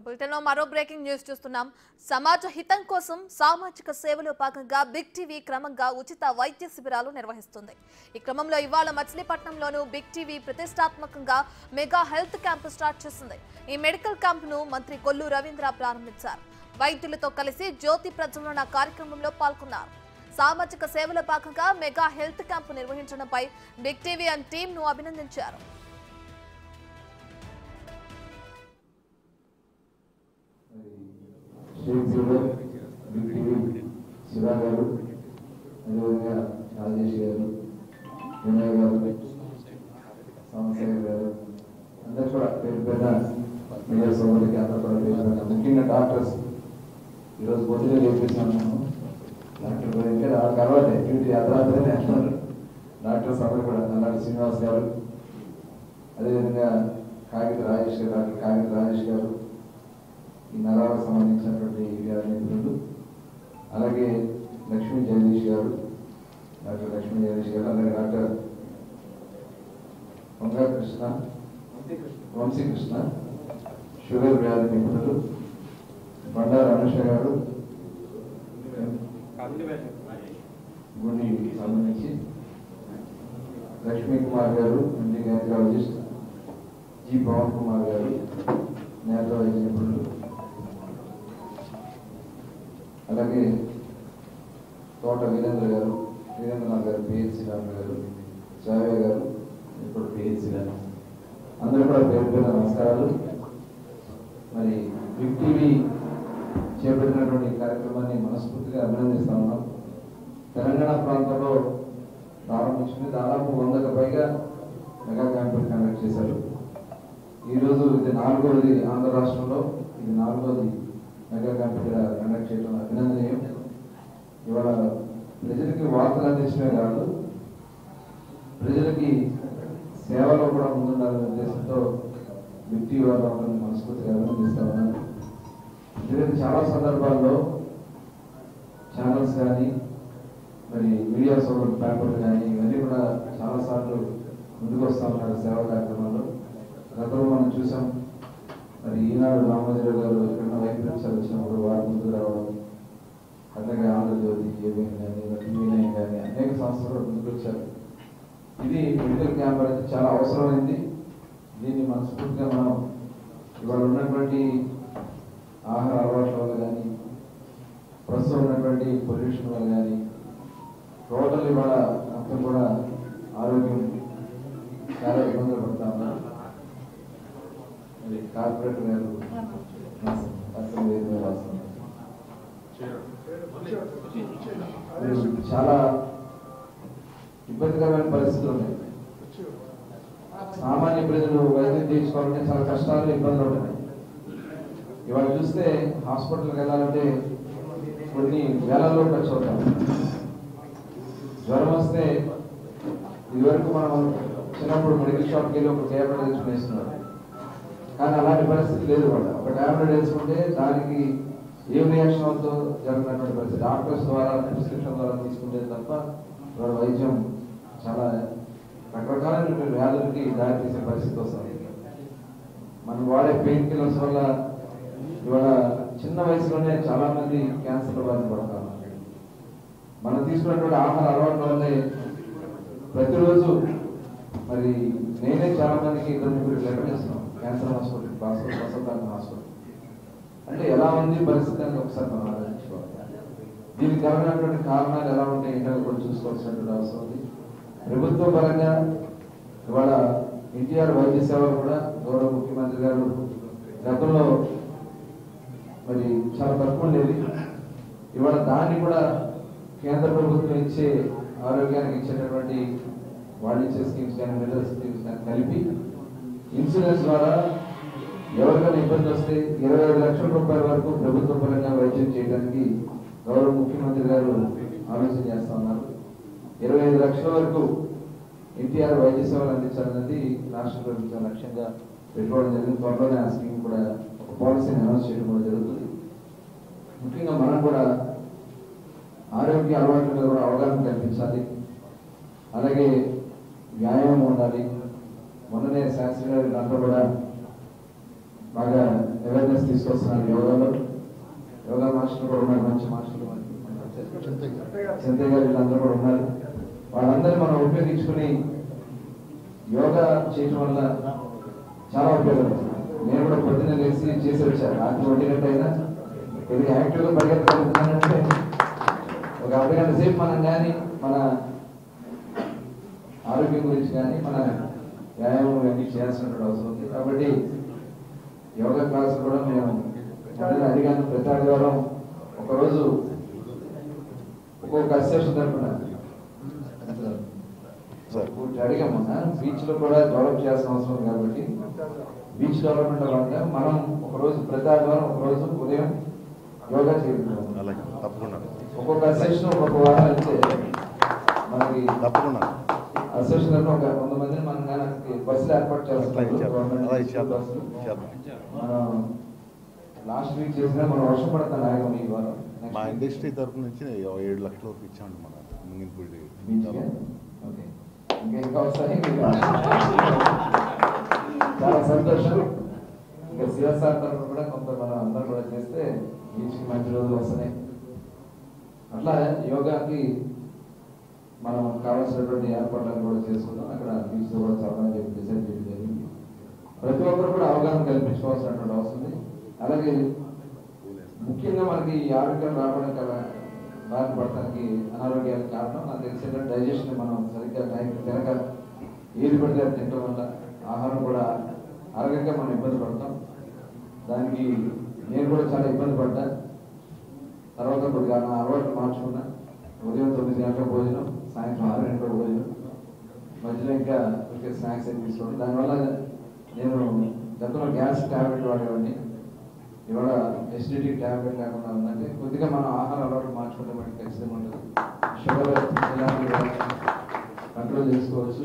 బులెటిన్లో మరో breaking news చూస్తున్నాం. సమాజ హితం కోసం సామాజిక సేవలో భాగంగా బిగ్ టీవీ క్రమంగా ఉచిత వైద్య శిబిరాలు నిర్వహిస్తుంది. ఈ క్రమంలో ఇవాళ మచిలీపట్నంలోనూ బిగ్ టీవీ ప్రతిష్టాత్మకంగా మెగా హెల్త్ క్యాంపు స్టార్ట్ చేసింది. ఈ మెడికల్ క్యాంపును మంత్రి కొల్లు రవీంద్ర ప్రారంభించారు. వైద్యులతో కలిసి జ్యోతి ప్రజ్వలన కార్యక్రమంలో పాల్గొన్నారు. సామాజిక సేవలో భాగంగా మెగా హెల్త్ క్యాంపు నిర్వహించడంపై బిగ్ టీవీ అండ్ టీంను అభినందించారు. శివ గారు, అదేవిధంగా రాజేష్ గారు, వినయ్ గారు, సోమశేఖర్ గారు, అందరూ కూడా పేరు పేద మీడియా సోదరులకి అందరూ కూడా పేరు, ముఖ్యంగా డాక్టర్స్ ఈరోజు పొద్దునే చేపించాను. డాక్టర్ గురించి వాళ్ళకి అలవాటే డ్యూటీ అర్ధరాత్రి నేస్తున్నారు. డాక్టర్స్ అందరూ కూడా నల్లాడి శ్రీనివాస్ గారు, అదేవిధంగా కాగిత రాజేష్ గారు, డాక్టర్ కాగిత రాజేష్ గారు, ఈ నరాలకు సంబంధించినటువంటి నిపుణులు, అలాగే లక్ష్మీ జగదీష్ గారు, డాక్టర్ లక్ష్మీ జగదీష్ గారు, అలాగే డాక్టర్ వంశీకృష్ణ షుగర్ వ్యాధి నిపుణులు, బండారు అనుష గారు గుండెకి సంబంధించి, లక్ష్మీ కుమార్ గారు ఎండి గైనకాలజిస్ట్, జి పవన్ కుమార్ గారు నేత వైద్య నిపుణులు, అలాగే తోట వీరేంద్రనాథ్ గారు పిహెచ్సి డాక్టర్ గారు, శ్రావ్య గారు ఇప్పుడు పిహెచ్సి గారు, అందరూ కూడా పేరు పేరు నమస్కారాలు. మరి బిగ్ టీవీ చేపట్టినటువంటి కార్యక్రమాన్ని మనస్ఫూర్తిగా అభినందిస్తా ఉన్నాం. తెలంగాణ ప్రాంతంలో ప్రారంభించింది, దాదాపు 100కు పైగా మెగా క్యాంపెయిన్ కండక్ట్ చేశారు. ఈరోజు ఇది 4వది ఆంధ్ర రాష్ట్రంలో, ఇది 4వది మెగా క్యాంపెయిన్ కండక్ట్ చేయడం అభినందనీయం. ఇవాళ ప్రజలకి వార్తలు అందించడమే కాదు, ప్రజలకి సేవలో కూడా ముందుండాలనే ఉద్దేశంతో బిగ్ టీవీ వాళ్ళని మనస్ఫూర్తిగా అభినందిస్తా ఉన్నాను. ఎందుకంటే చాలా సందర్భాల్లో ఛానల్స్ కానీ, మరి మీడియా సోదరులు పేపర్లు కానీ, ఇవన్నీ కూడా చాలాసార్లు ముందుకు వస్తూ ఉన్నారు సేవా కార్యక్రమాల్లో. గతంలో మనం చూసాం, మరి ఈనాడు రామోజీరావు గారు ఇక్కడ వైద్యులు వచ్చినప్పుడు వారు ముందుకు రావడం, అలాగే ఆంధ్రజ్యోతి, ఏబిఎన్ కానీ, టీవీ9 కానీ అనేక సంస్థలు ముందుకు వచ్చారు. ఇది మెడికల్ క్యాంప్ అనేది చాలా అవసరమైంది. దీన్ని మనస్ఫూర్తిగా మనం ఇవాళ ఉన్నటువంటి ఆహార అలవాట్ల వల్ల కానీ, ప్రస్తుతం ఉన్నటువంటి పొల్యూషన్ వల్ల కానీ, టోటల్ ఇవాళ మొత్తం కూడా ఆరోగ్యం చాలా ఇబ్బందులు పడుతూ ఉన్నారు. కార్పొరేటర్ గారు చాలా ఇబ్బందికరమైన పరిస్థితులు ఉన్నాయి. సామాన్య ప్రజలు వైద్యం తీసుకోవాలంటే చాలా కష్టాలు, ఇబ్బందులు ఉన్నాయి. ఇవాళ చూస్తే హాస్పిటల్కి వెళ్ళాలంటే కొన్ని వేలల్లో ఖర్చు అవుతాం. జ్వరం వస్తే ఇదివరకు మనం చిన్నప్పుడు మెడికల్ షాప్కి వెళ్ళి ఒక ట్యాబ్లెట్ తెచ్చుకుని వేస్తున్నారు. కానీ అలాంటి పరిస్థితి లేదు. వాళ్ళ ఒక ట్యాబ్లెట్ వేసుకుంటే దానికి ఏం రియాక్షన్ అవుతుందో జరిగినటువంటి పరిస్థితి. డాక్టర్స్ ద్వారా ప్రిస్క్రిప్షన్ ద్వారా తీసుకుంటే తప్ప ఇవాళ వైద్యం చాలా రకరకాలైన వ్యాధులకి దారితీసే పరిస్థితి వస్తుంది. మనం వాడే పెయిన్ కిల్లర్స్ వల్ల ఇవాళ చిన్న వయసులోనే చాలా మంది క్యాన్సర్ బారిన పడతారు. మనం తీసుకున్నటువంటి ఆహార అలవాట్ల వల్లే ప్రతిరోజు మరి నేనే చాలా మందికి 2-3 లెటర్ ఇస్తున్నాం. క్యాన్సర్ హాస్పిటల్, ప్రసన్న హాస్పిటల్ అంటే ఎలా ఉంది పరిస్థితి అని ఒకసారి మనం ఆలోచించుకోవాలి. దీనికి కారణమైనటువంటి కారణాలు ఎలా ఉంటాయి ఏంటో కూడా చూసుకోవాల్సినటువంటి అవసరం ఉంది. ప్రభుత్వ పరంగా ఇవాళ ఎన్టీఆర్ వైద్య సేవలు కూడా గౌరవ ముఖ్యమంత్రి గారు గతంలో మరి చాలా తక్కువ ఉండేది. ఇవాళ దాన్ని కూడా కేంద్ర ప్రభుత్వం ఇచ్చే ఆరోగ్యానికి ఇచ్చేటటువంటి వాణిజ్య స్కీమ్స్ కానీ, మినరల్ స్కీమ్స్ కానీ కలిపి ఇన్సూరెన్స్ ద్వారా ఎవరికైనా ఇబ్బంది వస్తే 25 లక్షల రూపాయల వరకు ప్రభుత్వ పరంగా వైద్యం చేయడానికి గౌరవ ముఖ్యమంత్రి గారు ఆలోచన చేస్తా ఉన్నారు. 25 లక్షల వరకు ఎన్టీఆర్ వైద్య సేవలు అందించాలనేది రాష్ట్ర ప్రభుత్వం లక్ష్యంగా పెట్టుకోవడం జరిగింది. త్వరలోనే ఆ స్కీమ్ కూడా ఒక పాలసీని అనౌన్స్ చేయడం కూడా జరుగుతుంది. ముఖ్యంగా మనం కూడా ఆరోగ్య అలవాట్ల మీద కూడా అవగాహన కల్పించాలి. అలాగే వ్యాయామం ఉండాలి. మొన్ననే శాస్త్రి గారి దాంట్లో కూడా బాగా అవేర్నెస్ తీసుకొస్తున్నారు యోగాలో. యోగా మాస్టర్లు కూడా ఉన్నారు, మంచి మాస్టర్లు చింతయ్య గారు వీళ్ళందరూ కూడా ఉన్నారు. వాళ్ళందరూ మనం ఉపయోగించుకుని యోగా చేయడం వల్ల చాలా ఉపయోగం. నేను కూడా పొద్దున్న లేచి చేసి వచ్చాను. రాత్రి 1 గంట అయినా కొద్దిగా యాక్టివ్గా పరిగెత్తగలుగుతున్నానంటే ఒక అర్ధగంట సేపు మనం కానీ మన ఆరోగ్యం గురించి కానీ మన వ్యాయామం అన్ని చేయాల్సినటువంటి అవసరం ఉంది. కాబట్టి యోగా క్లాస్ కూడా మేము అడిగాను. ప్రతి ఆదివారం ఒకరోజు ఒక్కొక్క అసోసియేషన్ తరఫున అడిగాము. బీచ్ లో కూడా డెవలప్ చేయాల్సిన అవసరం ఉంది. కాబట్టి బీచ్ డెవలప్మెంట్ అంటే మనం ఒకరోజు ప్రతి ఆదివారం ఒకరోజు ఉదయం యోగా చేయాలి. ఒక్కొక్క అసోసియేషన్ ఒక్కొక్క వారం అయితే మనకి అసోసియేషన్ ఒక 100 మందిని మనం బస్సులు ఏర్పాటు చేస్తున్నాం. మనం లాస్ట్ వీక్ చేసినా మనం వర్షం పడతాను ఆగం ఈ వారం. మా ఇండస్ట్రీ తరఫు నుంచి 7 లక్షల వరకు ఇచ్చామండి మన ముంగినపూడి. ఓకే, ఇంకా వస్తాయి. చాలా సంతోషం. ఇంకా సిఎస్ఆర్ తరఫున కూడా కొంత మనం అందరూ కూడా చేస్తే బీచ్కి మంచి రోజులు వస్తున్నాయి. అట్లా యోగాకి మనం కావాల్సినటువంటి ఏర్పాట్లను కూడా చేసుకున్నాం. అక్కడ బీచ్లో కూడా చదవాలని చెప్పి డిసైడ్ చేయడం జరిగింది. ప్రతి ఒక్కరు కూడా అవగాహన కల్పించుకోవాల్సినటువంటి అవసరం ఉంది. అలాగే ముఖ్యంగా మనకి ఈ ఆరోగ్యం రావడానికి బారిన పడటానికి అనారోగ్యాలకు కారణం నాకు తెలిసిన డైజెషన్ మనం సరిగ్గా టైం తినక ఏది పడితే అది తినడం వల్ల ఆహారం కూడా అరగక మనం ఇబ్బంది పడతాం. దానికి నేను కూడా చాలా ఇబ్బంది పడ్డా. తర్వాత కొద్దిగా నా అలవాట్లు మార్చుకున్నా. ఉదయం 9 గంటల భోజనం, సాయంత్రం 6 గంటల భోజనం, మధ్యలో ఇంకా స్నాక్స్ అయితే తీసుకోండి. దానివల్ల నేను గతంలో గ్యాస్ ట్యాబ్లెట్ వాడేవాడిని. ఇవాళ ఎసిడిటీ ట్యాబ్లెట్ లేకుండా ఉందంటే కొద్దిగా మనం ఆహార అలవాట్లు మార్చుకుంటే మనకి ఖచ్చితంగా ఉంటుంది. షుగర్ ఇలాంటివి కంట్రోల్ చేసుకోవచ్చు.